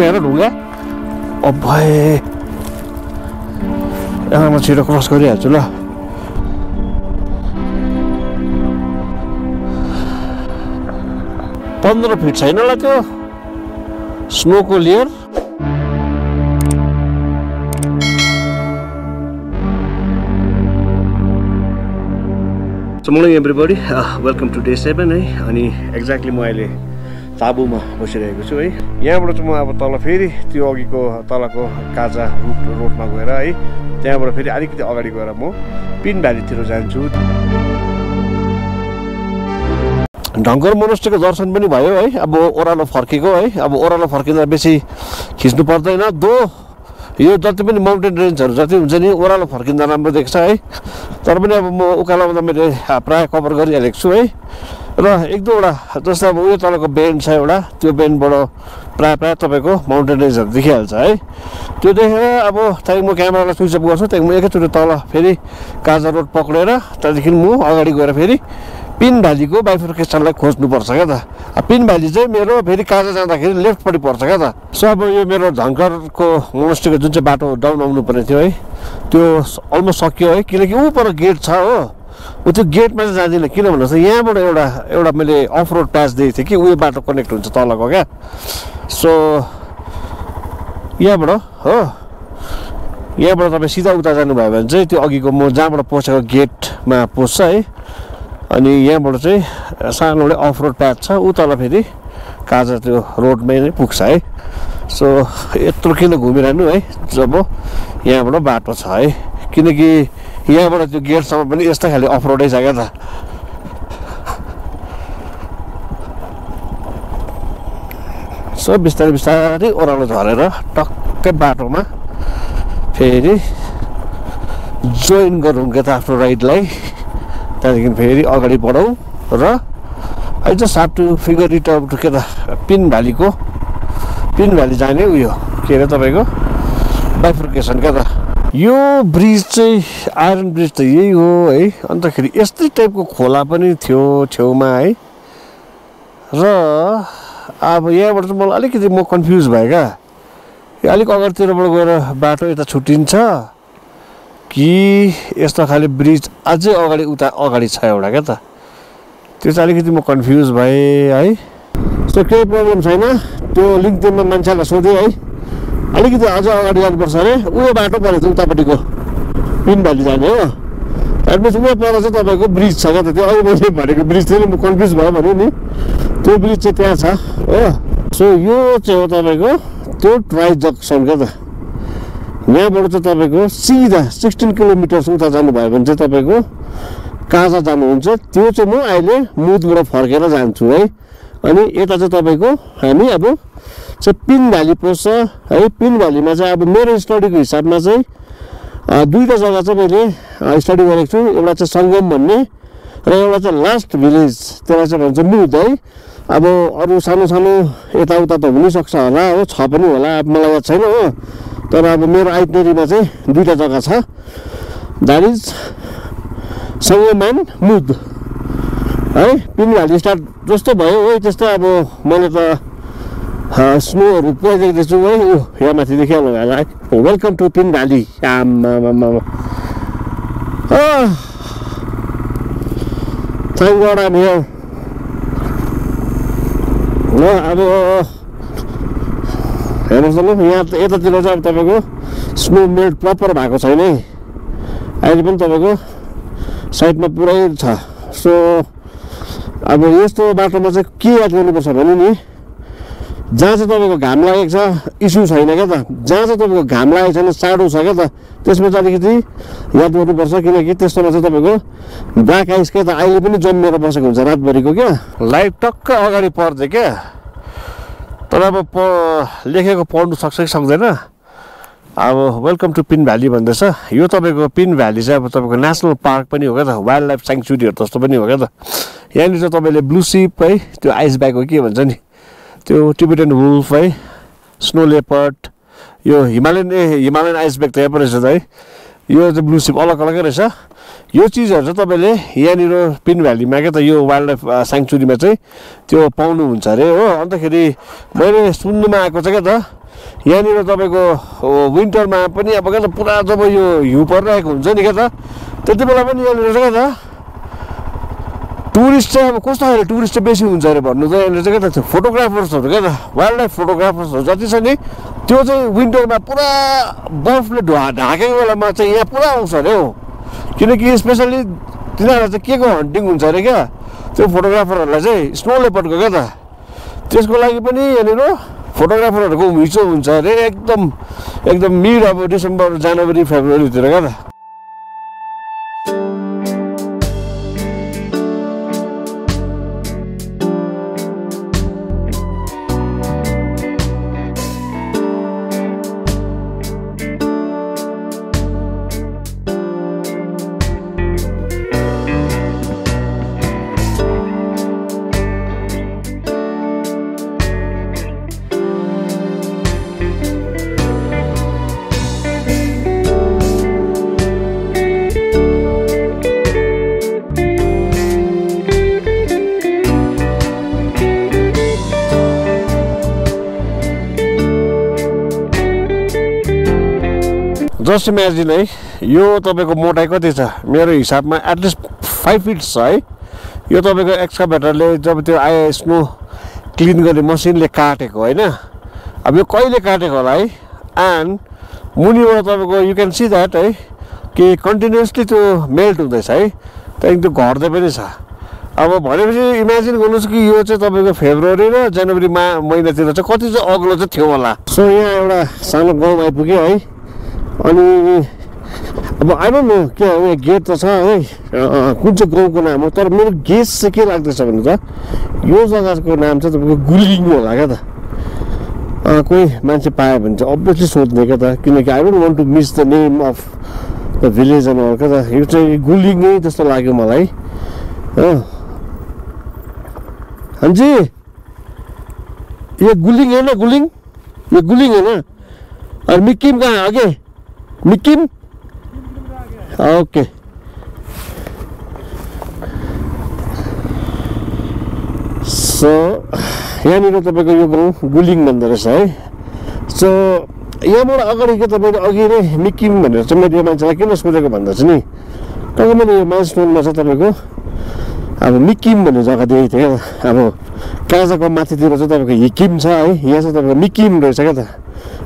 हेर ढुङ्गा अब्बाई यहाँ म छिटो क्रस गरिहाल्छु ल 15 फिट छैन होला त्यो स्नोको layer So morning everybody, welcome to day 7 है अनि एक्ज्याक्टली म अहिले ताबुमा बसिरहेको छु है यहाँबाट चाहिँ म अब तल फेरि त्यो अघिको तलको काजा रोडमा गएर है त्यहाँबाट फेरि अलिकति अगाडि गएर म पिन भ्यालीतिर जान्छु ढङ्गर मोनास्ट्रीको दर्शन पनि भयो है अब ओह्रालो फर्केको है अब ओह्रालो फर्किँदा बेसी खिच्नु पर्दैन दो यो जति पनि माउन्टेन रेन्जहरु जति हुन्छ नि ओह्रालो फर्किँदा राम्रो देख्छ है तर पनि अब म उकालोमा मैले प्राय कभर गरिहालेको छु है र एक दुईवटा जस्तो अब उयो तलको बेन्ड छ एउटा त्यो बेन्डबाट प्राय तपाईको माउन्टेन रेन्जहरु देखिहाल्छ है त्यो देखेर अब त्यहाँदेखि म क्यामेरालाई स्विच अफ गर्छु त्यहाँदेखि म एकैचोटि तल फेरि काजा रोड पक्रेर त्यहाँदेखि म अगाडि गएर फेरि पिन भ्यालीको बाइफर्केसनलाई खोज्नुपर्छ क्या त पिन भ्याली चाहिँ मेरो फेरि काजा जाँदाखेरि लेफ्टपट्टि पर्छ क्या त सो अब यो मेरो ढङ्करको मोनास्ट्रीको जुन चाहिँ बाटो डाउन आउनु पर्ने थियो है त्यो अलमोस्ट सकियो है किनकि ऊ पर गेट छ हो ऊ त्यो गेटमा चाहिँ जाँदिनँ किन भन्नुहोस् त यहाँबाट एउटा मैले अफ रोड प्याच दिएको थिएँ कि उयो बाटो कनेक्ट हुन्छ तलको क्या सो यहाँबाट हो यहाँबाट तपाईँ सिधा उता जानुभयो भने चाहिँ त्यो अघिको म जहाँबाट पसेको गेटमा पस्छ है अनि यहाँबाट चाहिँ सानो एउटा अफ रोड प्याच छ ऊ तल फेरि काजा त्यो रोडमै नै पुग्छ है सो यत्रो किन घुमिरहनु है जब यहाँबाट बाटो छ है किनकि यहाँबाट त्यो गेटसम्म पनि यस्तै खाले अफ रोडै छ क्या त सो बिस्तारै बिस्तारै ओह्रालो झरेर टक्कै बाटोमा फेरि जोइन गरौँ क्या त आफ्नो राइडलाई त्यहाँदेखि फेरि अगाडि बढौँ र I just have to figure it out के त पिन भ्याली जाने उयो के अरे तपाईँको बाइफर्केसन क्या त यो ब्रिज चाहिँ आइरन ब्रिज त यही हो है अन्तखेरि यस्तै टाइपको खोला पनि थियो छेउमा है र अब यहाँबाट चाहिँ मलाई अलिकति म कन्फ्युज भएँ क्या यो अलिक अगाडितिरबाट गएर बाटो यता छुट्टिन्छ कि यस्तो खाले ब्रिज अझै अगाडि छ एउटा क्या त त्यो चाहिँ अलिकति म कन्फ्युज भएँ है सो केही प्रब्लम छैन त्यो लिङ्कमा मान्छेलाई सोधेँ है अलिकति अझ अगाडि जानुपर्छ अरे उयो बाटो परेको थियो उतापट्टिको पिन भ्याली जाने हो त्यसपछि उयो पर चाहिँ तपाईँको ब्रिज छ क्या त त्यो अघि मैले भनेको ब्रिज थियो म कन्फ्युज भयो भने नि त्यो ब्रिज चाहिँ त्यहाँ छ हो सो यो चाहिँ हो तपाईँको त्यो ट्राई जङ्सन क्या त यहाँबाट चाहिँ तपाईँको सिधा 16 किलोमिटर उता जानुभयो भने चाहिँ तपाईँको काजा जानुहुन्छ त्यो चाहिँ म अहिले मुदबाट फर्केर जान्छु है अनि यता चाहिँ तपाईँको हामी अब चाहिँ पिन भ्याली पस्छ है पिन भ्यालीमा चाहिँ अब मेरो स्टडीको हिसाबमा चाहिँ दुईवटा जग्गा चाहिँ मैले स्टडी गरेको छु एउटा चाहिँ सङ्गम भन्ने र एउटा चाहिँ लास्ट भिलेज त्यसलाई चाहिँ भन्छ मुद है अब अरू सानो सानो यताउता त हुनसक्छ होला हो छ पनि होला अब मलाई याद छैन हो तर अब मेरो आइटनेरीमा चाहिँ दुईवटा जग्गा छ द्याट इज सङ्गम एन्ड मुद है पिन भ्याली स्टार्ट जस्तो भयो है त्यस्तो अब मैले त स्नोहरू पुरा देख्दैछु है यहाँ माथि देखिहाल्नु होला welcome to Pin valley thank god I'm here अब हेर्नुहोस् न यहाँ यतातिर चाहिँ अब तपाईँको स्नो मेल्ट प्रपर भएको छैन है अहिले पनि तपाईँको साइडमा पुरै छ सो अब यस्तो बाटोमा चाहिँ के याद गर्नुपर्छ भने नि जहाँ चाहिँ तपाईँको घाम लागेको छ इस्यु छैन क्या त जहाँ चाहिँ तपाईँको घाम लागेको छैन साडो छ क्या त त्यसमा चाहिँ अलिकति याद गर्नुपर्छ किनकि त्यस्तोमा चाहिँ तपाईँको ब्ल्याक आइस क्या त अहिले पनि जन्मेर बसेको हुन्छ रातभरिको क्या लाइट टक्क अगाडि पर्छ क्या तर अब लेखेको पढ्नु सक्छ कि सक्दैन अब वेलकम टु पिन भ्याली भन्दैछ यो तपाईँको पिन भ्याली चाहिँ अब तपाईँको नेसनल पार्क पनि हो क्या त वाइल्ड लाइफ सेङ्चुरीहरू जस्तो पनि हो क्या त यहाँनिर चाहिँ तपाईँले ब्लू सिप है त्यो आइस ब्याग हो के भन्छ नि त्यो टिबेटन वुल्फ है स्नो लेपर्ड यो हिमालयन आइस ब्याग त यहाँ पनि रहेछ है यो चाहिँ ब्लू सिप अलग अलगै रहेछ यो चिजहरू चाहिँ तपाईँले यहाँनिर पिन भ्यालीमा क्या त यो वाइल्ड लाइफ सेङ्चुरीमा चाहिँ त्यो पाउनुहुन्छ अरे हो अन्तखेरि मैले सुन्नुमा आएको छ क्या त यहाँनिर तपाईँको विन्टरमा पनि अब क्या त पुरा जब यो हिउँ परिरहेको हुन्छ नि क्या त त्यति बेला पनि यहाँनिर चाहिँ क्या त टुरिस्ट चाहिँ अब कस्तो खाले टुरिस्ट चाहिँ बेसी हुन्छ अरे भन्नु चाहिँ यहाँनिर चाहिँ क्या त फोटोग्राफर्सहरू क्या त वाइल्ड लाइफ फोटोग्राफर्सहरू जति छ नि त्यो चाहिँ विन्टरमा पुरा बर्फले ढाकेको बेलामा चाहिँ यहाँ पुरा आउँछ अरे हौ किनकि स्पेसली तिनीहरूलाई चाहिँ के को हन्टिङ हुन्छ अरे क्या त्यो फोटोग्राफरहरूलाई चाहिँ स्नो लेपर्डको क्या त त्यसको लागि पनि यहाँनिर फोटोग्राफरहरूको हिचो हुन्छ अरे एकदम मिड अब डिसेम्बर जनवरी फेब्रुअरीतिर क्या त जस्ट इमेजिन है यो तपाईँको मोटाइ कति छ मेरो हिसाबमा एटलिस्ट 5 फिट छ है यो तपाईँको एक्सकाभेटरले जब त्यो आए स्नो क्लिन गर्ने मसिनले काटेको होइन अब यो कहिले काटेको होला है एन्ड मुनिबाट तपाईँको यु क्यान सी द्याट है कि कन्टिन्युसली त्यो मेल्ट हुँदैछ है त्यहाँदेखि त्यो घट्दै पनि छ अब भनेपछि इमेजिन गर्नुहोस् कि यो चाहिँ तपाईँको फेब्रुअरी र जनवरी महिनातिर चाहिँ कति चाहिँ अग्लो चाहिँ थियो होला सो यहाँ एउटा सानो गाउँ आइपुग्यो है अनि अब आई डोन्ट नो के हो गेट त छ है कुन चाहिँ गाउँको नाम हो तर मेरो गेस चाहिँ के लाग्दैछ भने त यो जग्गाको नाम चाहिँ तपाईँको गुलिङ होला क्या त कोही मान्छे पायो भने चाहिँ अभियसली सोध्ने क्या त किनकि I don't want to miss the name of the village and all क्या त यो चाहिँ गुलिङै जस्तो लाग्यो मलाई हो हान्जी यो गुलिङ होइन गुलिङ यो गुलिङ होइन और मिक्किम कहाँ आगे मिक्किम ओके सो यहाँनिर तपाईँको यो गाउँ गुलिङ भन्दो रहेछ है सो यहाँबाट अगाडि के तपाईँले अघि नै मिक्किम भनेर चाहिँ मैले यो मान्छेलाई किन सोधेको भन्दा चाहिँ नि तर मैले यो माइलस्टोनमा चाहिँ तपाईँको अब मिक्किम भन्ने जग्गा देखेको थिएँ क्या अब काजाको माथितिर चाहिँ तपाईँको हिकिम छ है यहाँ चाहिँ तपाईँको मिक्किम रहेछ क्या त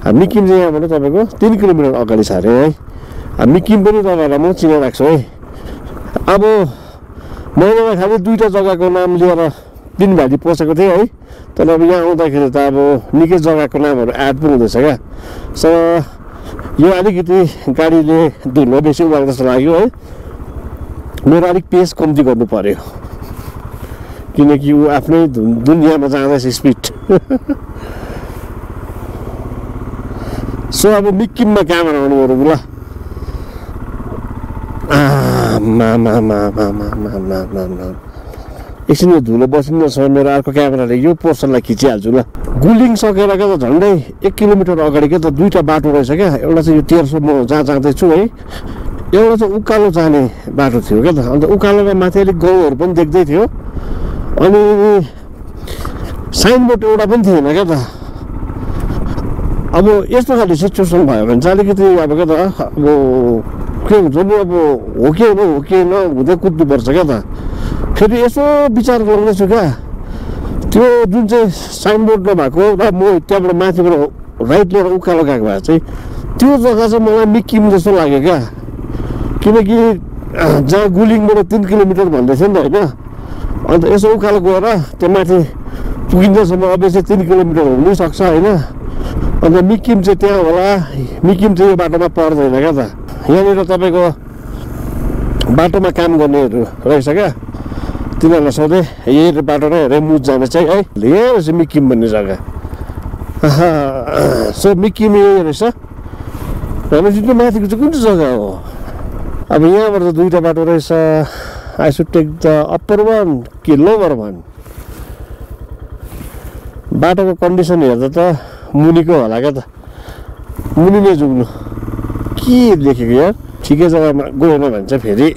मिक्किम चाहिँ यहाँबाट तपाईँको 3 किलोमिटर अगाडि छ अरे है मिक्किम पनि तपाईँहरूलाई म चिनाइरहेको छु है अब मैले खालि 2टा जग्गाको नाम लिएर 3 भाइली पसेको थिएँ है तर अब यहाँ आउँदाखेरि त अब निकै जग्गाको नामहरू एड पनि हुँदैछ क्या सो यो अलिकति गाडीले धुलो बेसी उहाँको जस्तो लाग्यो है मेरो अलिक पेस कम्ती गर्नु पर्यो किनकि ऊ आफ्नै दुनियाँमा जाँदैछ स्पिड सो अब मिक्किममा क्यामेरा आउनुहरू ल एकछिन यो धुलो बसिनु छ मेरो अर्को क्यामेराले यो पोर्सनलाई खिचिहाल्छु ल गुलिङ सकेर क्या त झन्डै 1 किलोमिटर अगाडि क्या त 2टा बाटो रहेछ क्या एउटा चाहिँ यो 1300 म जहाँ जाँदैछु है एउटा चाहिँ उकालो जाने बाटो थियो क्या त अन्त उकालोमा माथि अलिक गाउँहरू पनि देख्दै थियो अनि साइनबोर्ड एउटा पनि थिएन क्या त अब यस्तो खाले सिचुएसन भयो भने चाहिँ अलिकति अब क्या त अब के हुन्छ नि अब हो कि हुँदै कुद्नुपर्छ क्या त फेरि यसो विचार गर्दैछु क्या त्यो जुन चाहिँ साइनबोर्ड नभएको र म त्यहाँबाट माथिबाट राइट लिएर उकालो गएको भए चाहिँ त्यो जग्गा चाहिँ मलाई मिक्किम जस्तो लाग्यो क्या किनकि जहाँ गुलिङबाट 3 किलोमिटर भन्दै थियो नि त होइन अन्त यसो उकालो गएर त्यो माथि पुगिन्जेलसम्म अभियसली 3 किलोमिटर हुनैसक्छ होइन अन्त मिक्किम चाहिँ त्यहाँ होला मिक्किम चाहिँ यो बाटोमा पर्दैन क्या त यहाँनिर तपाईँको बाटोमा काम गर्नेहरू रहेछ क्या तिनीहरूलाई सोधेँ यही बाटो नै रेमुज जाने चाहिँ है यहाँ रहेछ मिक्किम भन्ने जग्गा सो मिक्किम यही रहेछ भनेपछि त्यो माथिको चाहिँ कुन चाहिँ जग्गा हो अब यहाँबाट त 2टा बाटो रहेछ I should take the upper one कि लोवर वान बाटोको कन्डिसन हेर्दा त मुनिको होला क्या त मुनि नै जुग्नु के लेखेको यार ठिकै जग्गामा गएन भने चाहिँ फेरि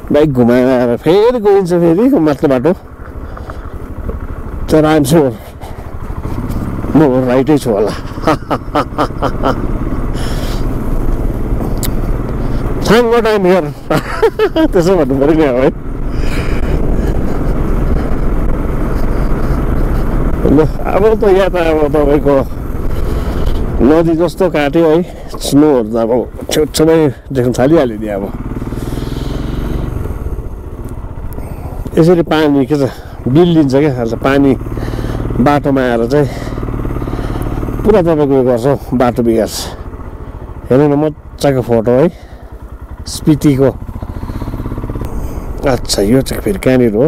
बाइक घुमाएर फेरि गइन्छ फेरि माथिल्लो बाटो तर आइएम स्योर म राइटै छु होला Thank God I'm here. त्यसो भन्नु पर्यो नि है ल अब त यहाँ त अब तपाईँको नदी जस्तो काट्यो है स्नोहरू त अब छेउछेउमै देख्न थालिहाल्यो नि अब यसरी पानी के छ बिल्लिन्छ क्या अहिले पानी बाटोमा आएर चाहिँ पुरा तपाईँको उयो गर्छ बाटो बिगार्छ हेर्नु न मजाको फोटो है स्पितीको अच्छा यो चाहिँ फेरि कहाँनिर हो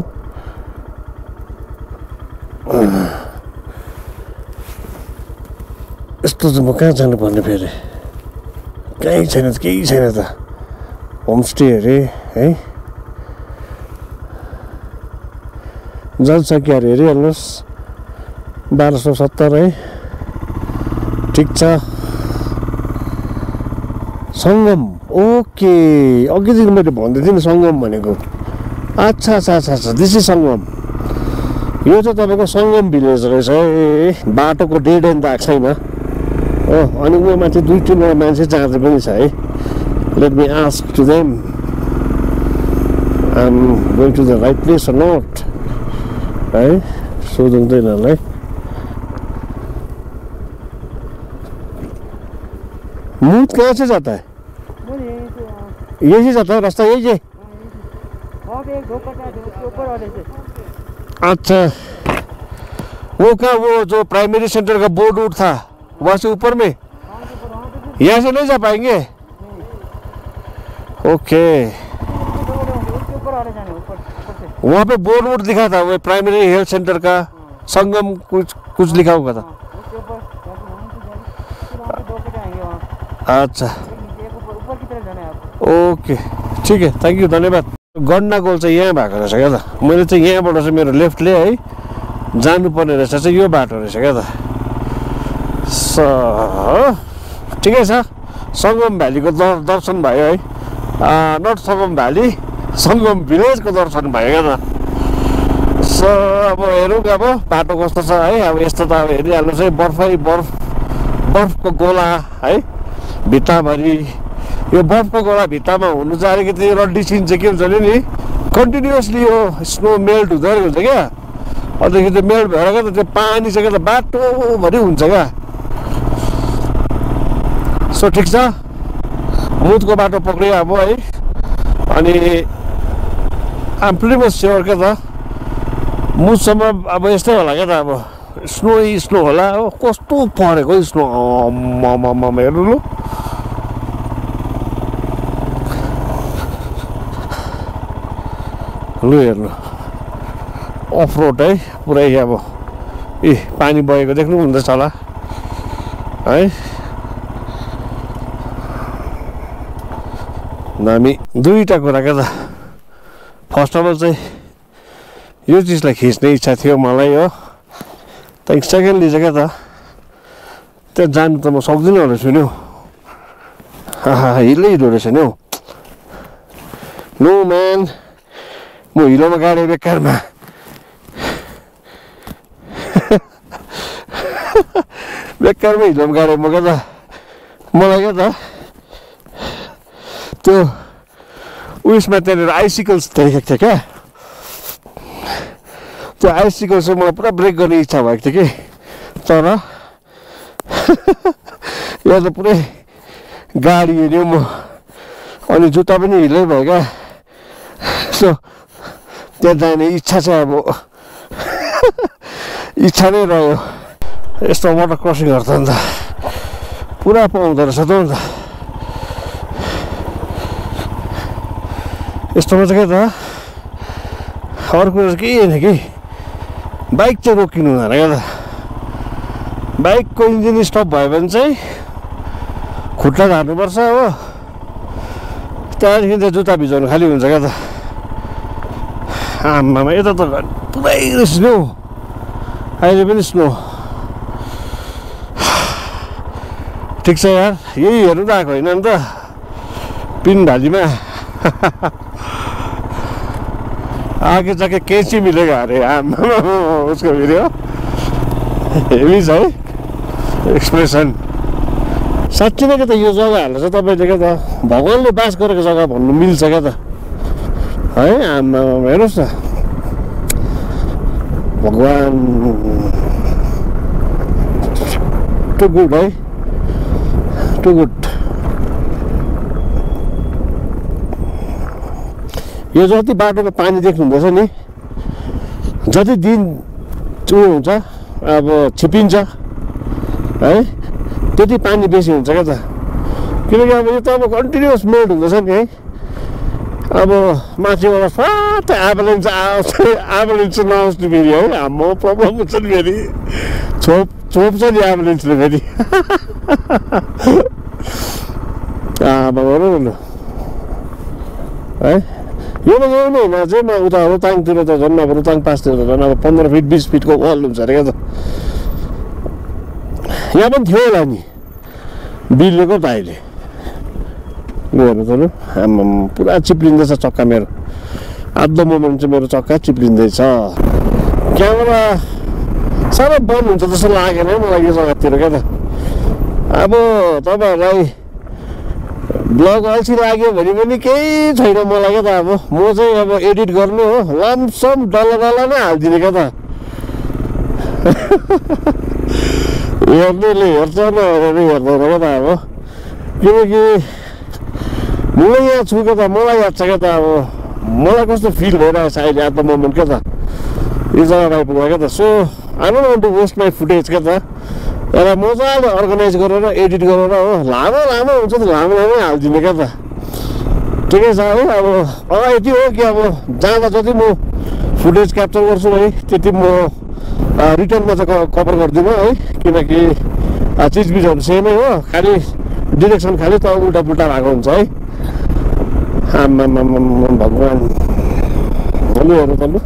यस्तो चाहिँ म कहाँ जानुपर्ने फेरि कहीँ छैन केही छैन त होमस्टे अरे है जनसङ्ख्या हेरिहाल्नुहोस् 1270 है ठिक छ सङ्गम ओके अघिदेखि मैले भन्दै थिएँ नि सङ्गम भनेको अच्छा अच्छा अच्छा अच्छा दिस इज सङ्गम यो चाहिँ तपाईँको सङ्गम भिलेज रहेछ है बाटोको डेड एन्ड आएको छैन हो अनि उयो माथि 2-3 मान्छे जाँदै पनि छ है let me ask to them I am going to the right place or not है सोधौँ त यिनीहरूलाई मूत कहाँ से जाता है यही से जाता है रास्ता यही है अच्छा वो क्या वो जो प्राइमरी सेंटर का बोर्ड वोर्ड था वहाँ से ऊपर में यहाँ से नहीं जा पाएंगे ओके वहाँ पे बोर्ड वोर्ड दिखा था वो प्राइमरी हेल्थ सेंटर का संगम कुछ लिखा हुआ था अच्छा ओके ठिक है थ्याङ्क यू धन्यवाद गन्डागोल चाहिँ यहाँ भएको रहेछ क्या त मैले चाहिँ यहाँबाट चाहिँ मेरो लेफ्टले है जानुपर्ने रहेछ चाहिँ यो बाटो रहेछ क्या त ठिकै छ सङ्गम भ्यालीको दर्शन भयो है नट सङ्गम भ्याली सङ्गम भिलेजको दर्शन भयो क्या त अब हेरौँ अब बाटो कस्तो छ है अब यस्तो त अब हेरिहाल्नुहोस् है बर्फको गोला है भित्ताभरि यो बर्फको गोला भित्तामा हुनु चाहिँ अलिकति रड्डिसिन्छ के हुन्छ नि कन्टिन्युसली यो स्नो मेल्ट हुँदै हुन्छ क्या अन्तखेरि त्यो मेल्ट भएर क्या त त्यो पानी चाहिँ क्या त बाटोभरि हुन्छ क्या सो ठिक छ मुदको बाटो पक्रियो अब है अनि आम प्रिटी मच स्योर क्या त मुदसम्म अब यस्तै होला क्या त अब स्नो होला हो कस्तो परेको स्नो हेर्नु लु हेर्नु अफ रोड है पुरै अब पानी बगेको देख्नु हुँदैछ होला है हामी दुईवटा कुरा क्या त फर्स्ट अफ अल चाहिँ यो चिजलाई खिच्ने इच्छा थियो मलाई हो त्यहाँदेखि सेकेन्डली चाहिँ क्या त त्यहाँ जानु त म सक्दिनँ होला छु नि हौ हिलै हिँड्दो रहेछ नि हौ नो म्यान म हिलोमा गाडे बेकारमा बेकारमा हिलोमा गाडे म क्या त मलाई क्या त त्यो उयसमा त्यहाँनिर आइसिकल्स देखेको थिएँ क्या त्यो आइसिकल चाहिँ मलाई पुरा ब्रेक गर्ने इच्छा भएको थियो कि तर यहाँ त पुरै गाडी हिँड्यो म अनि जुत्ता पनि हिलै भयो क्या सो त्यहाँ जाने इच्छा चाहिँ अब इच्छा नै रह्यो यस्तो वाटर क्रसिङहरू त अन्त पुरा पाउँदो रहेछ त अन्त यस्तोमा चाहिँ क्या त अर्को चाहिँ केही होइन कि बाइक चाहिँ रोकिनु हुँदैन क्या त बाइकको इन्जिन स्टप भयो भने चाहिँ खुट्टा झार्नुपर्छ हो त्यहाँदेखि चाहिँ जुत्ता भिजाउनु खालि हुन्छ क्या त आमामा यता त पुरै स्नो अहिले पनि स्नो ठिक छ यार यही हेर्नु त आएको होइन नि त पिन भ्यालीमा आगे जाके कैंची मिलेगा अरे आम उसको भिडियो हेभी छ है एक्सप्रेसन साँच्चै नै के त यो जग्गाहरूलाई चाहिँ तपाईँले के त भगवान्ले बास गरेको जग्गा भन्नु मिल्छ क्या त है। आमा हेर्नुहोस् न भगवान टु गुड है, टु गुड। यो जति बाटोमा पानी देख्नुहुँदैछ नि, जति दिन उयो हुन्छ अब छिपिन्छ है त्यति पानी बेसी हुन्छ क्या त। किनकि अब यो त अब कन्टिन्युस मेल्ट हुँदैछ नि है। अब माथिबाट फाटै एभलेन्स आउँछ नआउँछ नि फेरि है, हाम्रो प्रब्लम हुन्छ नि फेरि, छोप्छ नि एभलेन्सले फेरि। अब हेरौँ न है, यो त यही नै होइन चाहिँ म उता रोताङतिर त झन् अब रोताङ पासतिर त झन् अब 15 फिट 20 फिटको वाल हुन्छ अरे क्या त। यहाँ पनि थियो होला नि बिलेको त अहिले। ल हेर्नु त लु, आम्मा पुरा चिप्लिँदैछ चक्का मेरो, आधो मोमेन्ट चाहिँ मेरो चक्का चिप्लिँदैछ। क्यामेरा साह्रै बन्द हुन्छ जस्तो लागेन है मलाई यो जग्गातिर क्या त। अब तपाईँहरूलाई ब्लग अल्छी लाग्यो भने पनि केही छैन मलाई क्या त। अब म चाहिँ अब एडिट गर्नु हो, लमसम डल्ला नै हालिदिने क्या त। हेर्नेले हेर्छ नहेर्ने हेर्दैन क्या त। अब किनकि म यहाँ छु क्या त, मलाई याद छ क्या त। अब मलाई कस्तो फिल भइरहेको छ अहिले एट द मोमेन्ट क्या त यो जग्गा आइपुग्दा क्या त। So I don't want to waste my footage क्या त। तर मजाले अर्गनाइज गरेर एडिट गरेर हो, लामो हुन्छ त लामो हालिदिने क्या त। ठिकै छ है। अब यति हो कि अब जाँदा जति म फुटेज क्याप्चर गर्छु है त्यति म रिटर्नमा चाहिँ कभर गरिदिनु है। किनकि चिजबिजहरू सेमै हो, खालि डिरेक्सन खालि त उल्टा पुल्टा भएको हुन्छ है। आम्मा भगवान् लु हेर्नु त लु,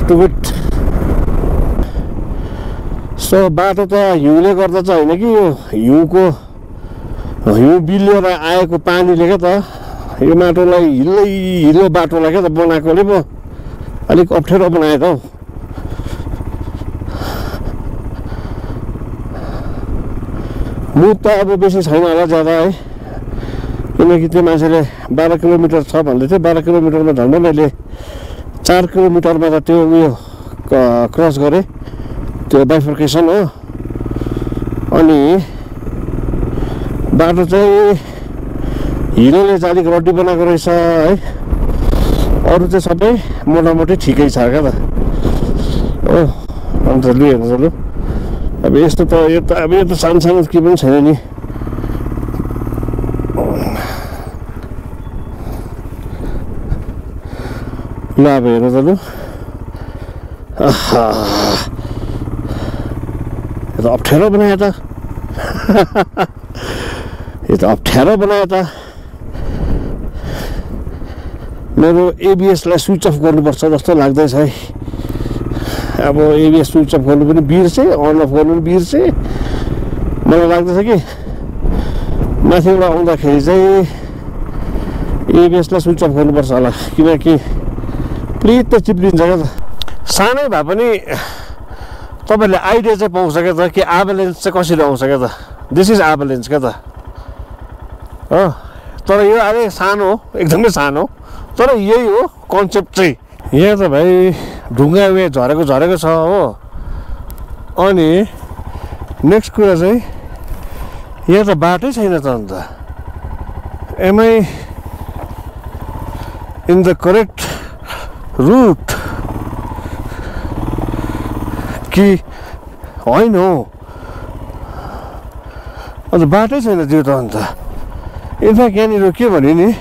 टु गुड। सो बाटो त हिउँले गर्दा चाहिँ होइन कि, यो हिउँ बिलिएर आएको पानीले क्या त यो बाटोलाई हिलो बाटोलाई क्या त बनाएकोले पो अलिक अप्ठ्यारो बनायो त हौ। मुद त अब बेसी छैन होला ज्यादा है, किनकि त्यो मान्छेले 12 किलोमिटर छ भन्दै थियो। 12 किलोमिटरमा झन्डै मैले 4 किलोमिटरमा त त्यो उयो क्रस गरेँ, त्यो बाइफर्केसन हो। अनि बाटो चाहिँ हिरोले चाहिँ अलिक रड्डी बनाएको रहेछ है, अरू चाहिँ सबै मोटामोटी ठिकै छ क्या त हो। अन्त लु हेर्नु त लु, अब यस्तो त यो त सानो सानो के पनि छैन नि। ल अब हेर्नु त लु, यो त अप्ठ्यारो बनायो त, यो त अप्ठ्यारो बनायो त। मेरो एबिएसलाई स्विच अफ गर्नुपर्छ जस्तो लाग्दैछ है। अब एबिएस स्विच अफ गर्नु पनि बिर्सेँ, अन अफ गर्नु पनि बिर्सेँ। मलाई लाग्दैछ कि माथिबाट आउँदाखेरि चाहिँ एबिएसलाई स्विच अफ गर्नुपर्छ होला, किनकि प्लिज त चिप्लिन्छ क्या त। सानै भए पनि तपाईँहरूले आइडिया चाहिँ पाउँछ क्या त कि एभलेन्स चाहिँ कसरी आउँछ क्या त। दिस इज एभलेन्स क्या त हो। तर यो अलिक सानो हो, एकदमै सानो, तर यही हो कन्सेप्ट चाहिँ। यहाँ त भाइ ढुङ्गा उयो झरेको छ हो। अनि नेक्स्ट कुरा चाहिँ यहाँ त बाटै छैन त। अन्त am I in the correct route कि होइन हो? अन्त बाटै छैन त्यो त। अन्त इनफ्याक्ट यहाँनिर के भने नि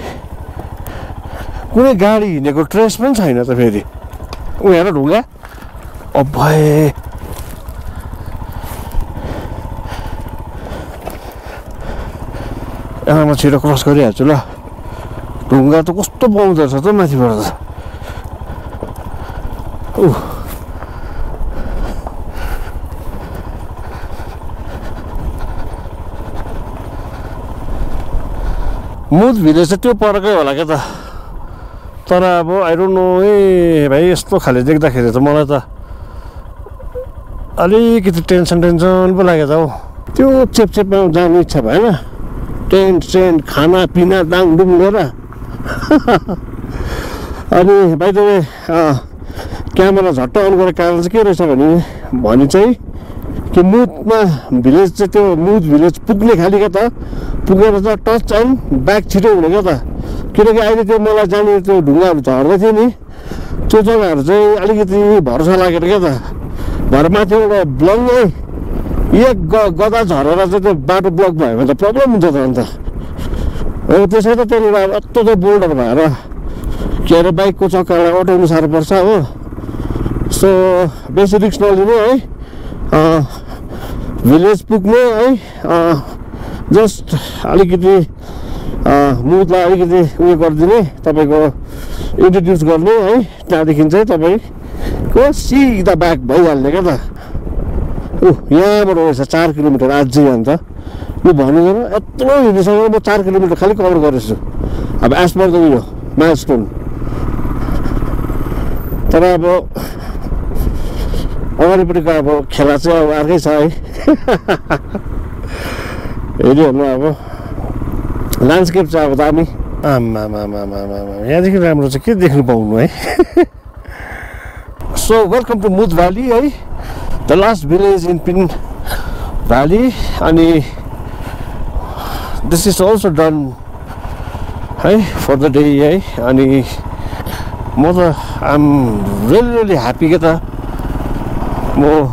कुनै गाडी हिँडेको ट्रेस पनि छैन त फेरि। ऊ हेर ढुङ्गा अभय, म छिटो क्रस गरिहाल्छु ल। ढुङ्गा त कस्तो पाउँदो रहेछ त माथिबाट त। मुद भिलेज चाहिँ त्यो परकै होला क्या त। तर अब आई डोन्ट नो है भाइ, यस्तो खाले देख्दाखेरि त मलाई त अलिकति टेन्सन पो लागेको छ हौ। त्यो चेपचेपमा जानु इच्छा भएन। टेन्ट खानापिना दाङडुङ लिएर अनि बाइ द वे क्यामेरा झट्ट अन गरेको कारण चाहिँ के रहेछ भने चाहिँ कि मुदमा भिलेज चाहिँ त्यो मुद भिलेज पुग्ने खालि क्या त पुगेर त टच एन्ड ब्याक छिटो हुने क्या त। किनकि अहिले त्यो मलाई जाने त्यो ढुङ्गाहरू झर्दै थियो नि त्यो जग्गाहरू चाहिँ अलिकति भरोसा लागेर क्या त। भएर माथि एउटा ब्लङ्गै एक गदा झरेर चाहिँ त्यो बाटो ब्लक भयो भने त प्रब्लम हुन्छ त अन्त। त्यसै त त्यहाँनिर यत्रो त बोल्डर भएर के अरे बाइकको चक्कालाई अटाउनु साह्रो पर्छ हो। सो बेसी रिक्स नलिने है। भिलेज पुग्ने है जस्ट अलिकति मुडलाई अलिकति उयो गरिदिने तपाईँको इन्ट्रोड्युस गर्ने है। त्यहाँदेखि चाहिँ तपाईँको सिधा ब्याक भइहाल्ने क्या त। यहाँबाट रहेछ 4 किलोमिटर अझै अन्त यो भन्नु यत्रो हिँडिसकेर म 4 किलोमिटर खालि कभर गरेछु अब एज पर द उयो माइलस्टोन। तर अब अगाडिपट्टिको अब खेला चाहिँ अब अर्कै छ है। हेरिहाल्नु अब ल्यान्डस्केप चाहिँ अब दामी आमा यहाँदेखि राम्रो चाहिँ के देख्नु पाउनु है। सो वेलकम टु मुद भ्याली है, the last village in pin valley. अनि दिस इज अल्सो डन है फर द डे है। अनि म त आइएम रियली ह्याप्पी के त म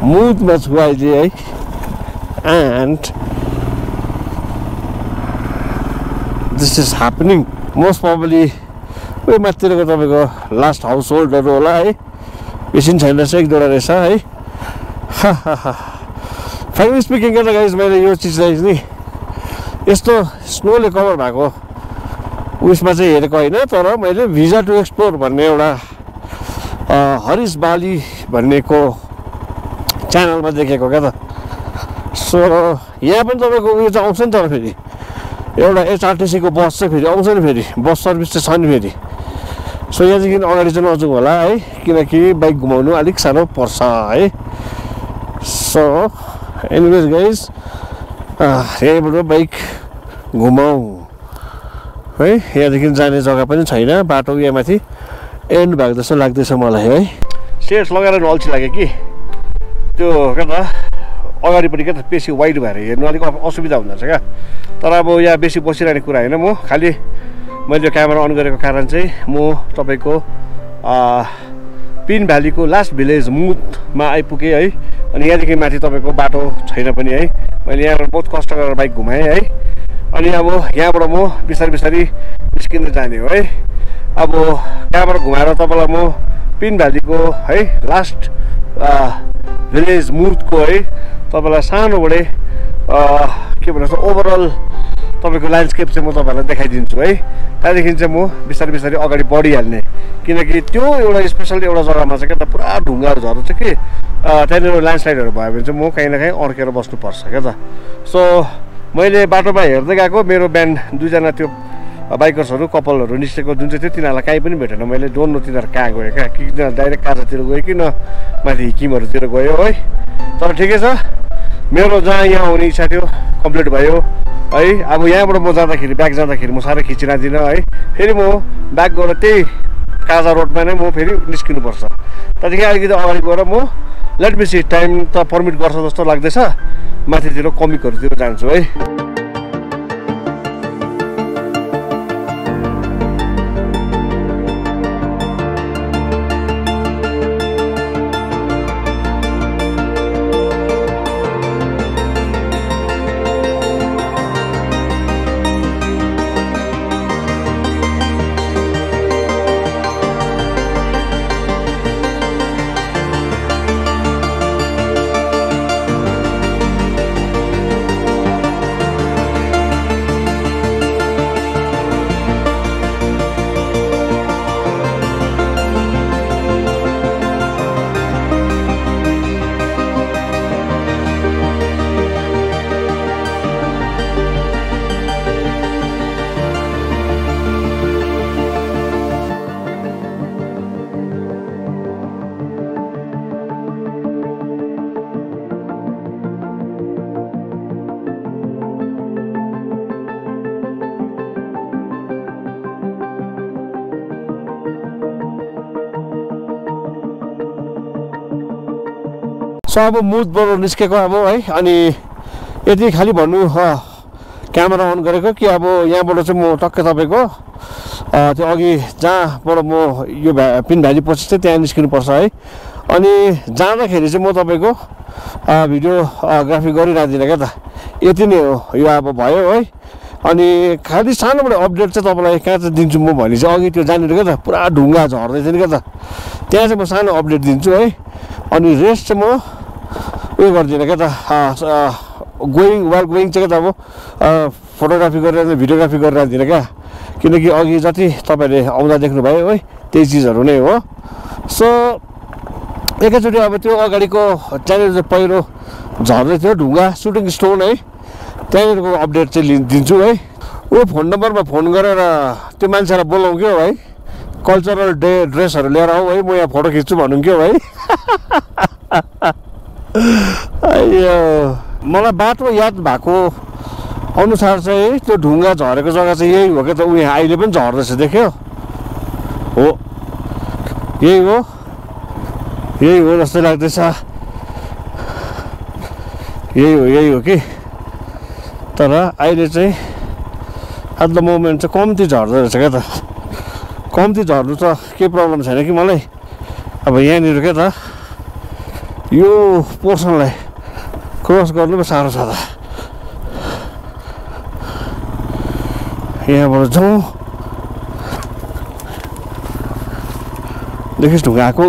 मुडमा छु अहिले है। And this is happening most probably उयो माथितिरको तपाईँको लास्ट हाउस होल्डहरू होला है। बेसी पनि छैन रहेछ, 1-2 रहेछ है। फ्रेङ्कली स्पिकिङ गर्दा गाइज मैले यो चिजलाई नि यस्तो स्नोले कभर भएको उयसमा चाहिँ हेरेको होइन। तर मैले भिजा टु एक्सप्लोर भन्ने एउटा हरिश बाली भन्नेको च्यानलमा देखेको क्या त। सो यहाँ पनि तपाईँको उयो चाहिँ आउँछ नि तर फेरि एउटा HRTCको बस चाहिँ फेरि आउँछ नि, फेरि बस सर्भिस चाहिँ छ नि फेरि। सो यहाँदेखि अगाडि चाहिँ नजाउँ होला है किनकि बाइक घुमाउनु अलिक साह्रो पर्छ है। सो एनिवेज गाइज यहीँबाट बाइक घुमाउँ है। यहाँदेखि जाने जग्गा पनि छैन, बाटो यहाँ माथि एन्ड भएको जस्तो लाग्दैछ मलाई है। सेयर्स लगाएर अल्छी लाग्यो कि त्यो क्या त अगाडिपट्टि क्या त बेसी वाइड भएर हेर्नु अलिक असुविधा हुँदो रहेछ क्या। तर अब यहाँ बेसी बसिरहने कुरा होइन। म खालि मैले क्यामेरा अन गरेको कारण चाहिँ म तपाईँको पिन भ्यालीको लास्ट भिलेज मुदमा आइपुगेँ है। अनि यहाँदेखि माथि तपाईँको बाटो छैन पनि है। मैले यहाँबाट बहुत कष्ट गरेर बाइक घुमाएँ है। अनि अब यहाँबाट म बिस्तारै निस्किँदै जाने हो है। अब त्यहाँबाट घुमाएर तपाईँलाई म पिन भ्यालीको है लास्ट भिलेज मुदको है तपाईँलाई सानोबडे के भन्छ ओभरअल तपाईँको ल्यान्डस्केप चाहिँ म तपाईँलाई देखाइदिन्छु है। त्यहाँदेखि चाहिँ म बिस्तारै अगाडि बढिहाल्ने किनकि त्यो एउटा स्पेसल एउटा जग्गामा चाहिँ क्या त पुरा ढुङ्गाहरू झर्छ कि त्यहाँनिर ल्यान्डस्लाइडहरू भयो भने चाहिँ म कहीँ न कहीँ अड्केर बस्नुपर्छ क्या त। सो मैले बाटोमा हेर्दै गएको मेरो बिहान 2 जना त्यो बाइकर्सहरू कपालहरू निस्केको जुन चाहिँ थियो तिनीहरूलाई काहीँ पनि भेटेन। मैले डोन्ट नो तिनीहरू कहाँ गयो क्या, कि तिनीहरू डाइरेक्ट काजातिर गयो कि न माथि हिकिमहरूतिर गयो है। तर ठिकै छ, मेरो जहाँ यहाँ आउने इच्छा थियो कम्प्लिट भयो है। अब यहाँबाट म जाँदाखेरि ब्याक जाँदाखेरि म साह्रै खिचिरादिनँ है। फेरि म ब्याक गएर त्यही काजा रोडमा नै म फेरि निस्किनुपर्छ। त्यहाँदेखि अलिकति अगाडि गएर म लेट मी सी टाइम त पर्मिट गर्छ जस्तो लाग्दैछ, माथितिर कमिकहरूतिर जान्छु है। सो अब मुडबाट निस्केको अब है अनि यति खालि भन्नु क्यामेरा अन गरेको कि अब यहाँबाट चाहिँ म टक्कै तपाईँको त्यो अघि जहाँबाट म यो पिन भ्याली पछि चाहिँ त्यहाँ निस्किनुपर्छ है अनि जाँदाखेरि चाहिँ म तपाईँको भिडियोग्राफी गरिरहदिनँ क्या त यति नै हो यो अब भयो है अनि खालि सानोबाट अपडेट चाहिँ तपाईँलाई कहाँ चाहिँ दिन्छु म भने चाहिँ अघि त्यो जहाँनिर क्या त पुरा ढुङ्गा झर्दै थियो नि क्या त त्यहाँ चाहिँ म सानो अपडेट दिन्छु है अनि रेस्ट चाहिँ म उयो गर्दिनँ क्या त गोइङ चाहिँ क्या त अब फोटोग्राफी गरेर भिडियोग्राफी गरिरहदिनँ क्या किनकि अघि जति तपाईँहरूले आउँदा देख्नुभयो है त्यही चिजहरू नै हो सो एकैचोटि अब त्यो अगाडिको त्यहाँनिर चाहिँ पहिरो झर्दै थियो ढुङ्गा सुटिङ स्टोन है त्यहाँनिरको अपडेट चाहिँ दिन्छु है ऊ फोन नम्बरमा फोन गरेर त्यो मान्छेलाई बोलाउँ क्या है कल्चरल ड्रेसहरू लिएर आऊ है म यहाँ फोटो खिच्छु भनौँ क्या है अयो मलाई बाटो याद भएको अनुसार चाहिँ त्यो ढुङ्गा झरेको जग्गा चाहिँ यही हो क्या त ऊ यहाँ अहिले पनि झर्दैछ देख्यो हो यही हो जस्तो लाग्दैछ यही हो कि तर अहिले चाहिँ एट द मोमेन्ट चाहिँ कम्ती झर्दो रहेछ क्या त कम्ती झर्नु त केही प्रब्लम छैन कि मलाई अब यहाँनिर क्या त यो पोर्सनलाई क्रस गर्नु पो साह्रो छ त यहाँबाट जाउँ देखिस् ढुङ्गा आएको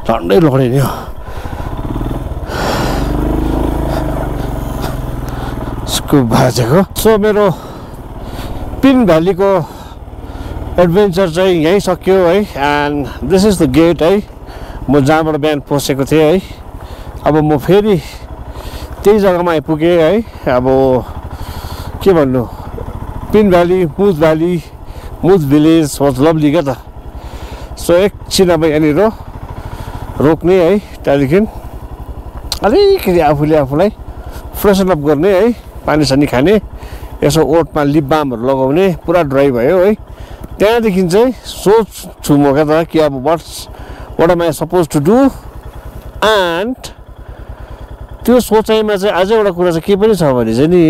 झन्डै लड्यो नि भाजेको सो मेरो पिन भ्यालीको एडभेन्चर चाहिँ यहीँ सक्यो है and this is the gate है म जहाँबाट बिहान पसेको थिएँ है अब म फेरि त्यही जग्गामा आइपुगेँ है अब के भन्नु pin valley Mooz village was lovely क्या त सो एकछिन अब यहाँनिर रोक्ने है त्यहाँदेखि अलिकति आफूलाई फ्रेसन अप गर्ने है पानी सानी खाने यसो ओठमा लिप बामहरू लगाउने पुरा ड्राई भयो है त्यहाँदेखि चाहिँ सोच्छु म क्या त कि अब what am I suppose to do and त्यो सोचाइमा चाहिँ अझै एउटा कुरा चाहिँ के पनि छ भने चाहिँ नि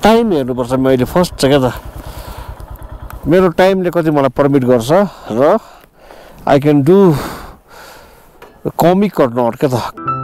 टाइम हेर्नुपर्छ मैले फर्स्ट चाहिँ क्या त मेरो टाइमले कति मलाई पर्मिट गर्छ र I can do comic or not क्या त